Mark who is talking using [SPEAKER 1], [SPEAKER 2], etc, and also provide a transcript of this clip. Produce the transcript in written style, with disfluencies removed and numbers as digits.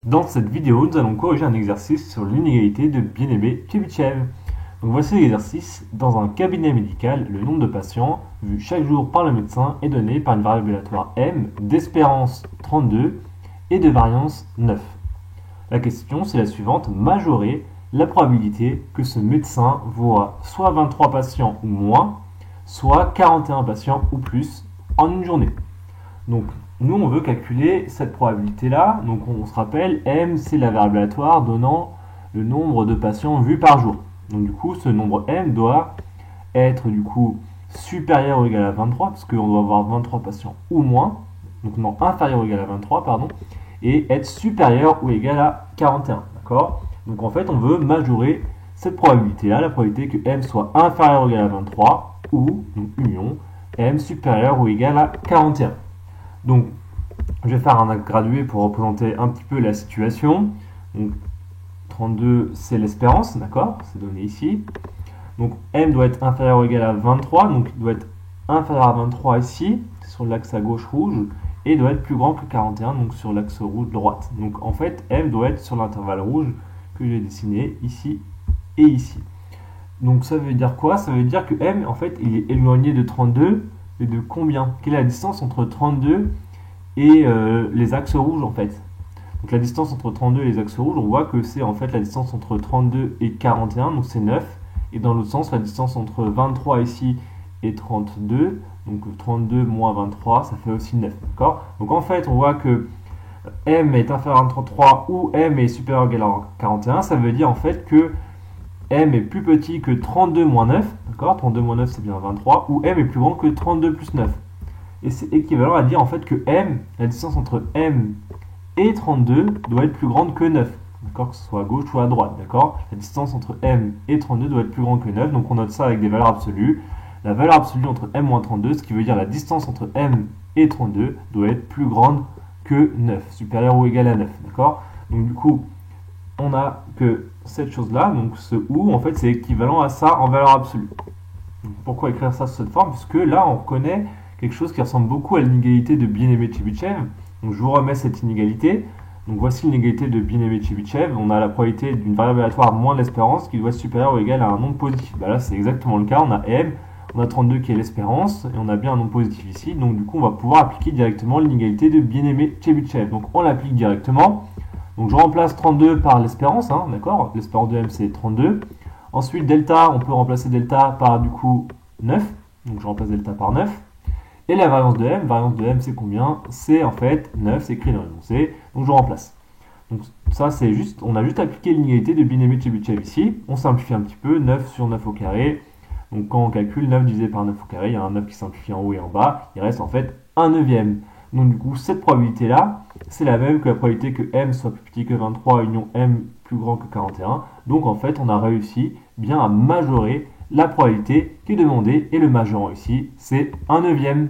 [SPEAKER 1] Dans cette vidéo, nous allons corriger un exercice sur l'inégalité de Bien-Aimé-Tchebychev. Donc voici l'exercice. Dans un cabinet médical, le nombre de patients vus chaque jour par le médecin est donné par une variable aléatoire m d'espérance 32 et de variance 9. La question c'est la suivante: majorer la probabilité que ce médecin voit soit 23 patients ou moins, soit 41 patients ou plus en une journée. Donc, nous, on veut calculer cette probabilité-là. Donc, on se rappelle, m, c'est la variable aléatoire donnant le nombre de patients vus par jour. Donc, du coup, ce nombre m doit être, du coup, supérieur ou égal à 23, parce qu'on doit avoir 23 patients ou moins. Donc, non, inférieur ou égal à 23, pardon. Et être supérieur ou égal à 41, d'accord? Donc, en fait, on veut majorer cette probabilité-là, la probabilité que m soit inférieur ou égal à 23, ou, donc, union, m supérieur ou égal à 41. Donc, je vais faire un gradué pour représenter un petit peu la situation. Donc, 32, c'est l'espérance, d'accord? C'est donné ici. Donc, m doit être inférieur ou égal à 23. Donc, il doit être inférieur à 23 ici, sur l'axe à gauche rouge, et doit être plus grand que 41, donc sur l'axe rouge droite. Donc, en fait, m doit être sur l'intervalle rouge que j'ai dessiné ici et ici. Donc, ça veut dire quoi? Ça veut dire que m, en fait, il est éloigné de 32, et de combien? Quelle est la distance entre 32 et les axes rouges en fait? Donc la distance entre 32 et les axes rouges, on voit que c'est en fait la distance entre 32 et 41, donc c'est 9. Et dans l'autre sens, la distance entre 23 ici et 32, donc 32 moins 23, ça fait aussi 9. D'accord? Donc en fait, on voit que m est inférieur à 33 ou m est supérieur ou égal à 41, ça veut dire en fait que m est plus petit que 32 moins 9, d'accord? 32 moins 9 c'est bien 23, ou m est plus grand que 32 plus 9. Et c'est équivalent à dire en fait que m, la distance entre m et 32 doit être plus grande que 9. D'accord? Que ce soit à gauche ou à droite. D'accord? La distance entre m et 32 doit être plus grande que 9. Donc on note ça avec des valeurs absolues. La valeur absolue entre m moins 32, ce qui veut dire la distance entre m et 32 doit être plus grande que 9, supérieure ou égale à 9. D'accord? Donc du coup, on a que cette chose-là, donc ce ou, en fait, c'est équivalent à ça en valeur absolue. Donc, pourquoi écrire ça sous cette forme? Puisque là, on reconnaît quelque chose qui ressemble beaucoup à l'inégalité de Bien-Aimé-Tchebychev. Donc je vous remets cette inégalité. Donc voici l'inégalité de Bien-Aimé-Tchebychev. On a la probabilité d'une variable aléatoire moins l'espérance qui doit être supérieure ou égale à un nombre positif. Bah là c'est exactement le cas. On a m, on a 32 qui est l'espérance et on a bien un nombre positif ici. Donc du coup on va pouvoir appliquer directement l'inégalité de Bien-Aimé-Tchebychev. Donc on l'applique directement. Donc je remplace 32 par l'espérance, hein, d'accord? L'espérance de m c'est 32. Ensuite delta, on peut remplacer delta par du coup 9. Donc je remplace delta par 9. Et la variance de m c'est combien? C'est en fait 9, c'est écrit dans l'énoncé, donc je remplace. Donc ça c'est juste, on a juste appliqué l'inégalité de Bien-Aimé-Tchebychev ici, on simplifie un petit peu, 9 sur 9 au carré, donc quand on calcule 9 divisé par 9 au carré, il y a un 9 qui simplifie en haut et en bas, il reste en fait 1 neuvième. Donc du coup cette probabilité là, c'est la même que la probabilité que m soit plus petit que 23 union m plus grand que 41, donc en fait on a réussi bien à majorer la probabilité qui est demandée, et le majorant ici c'est 1 neuvième.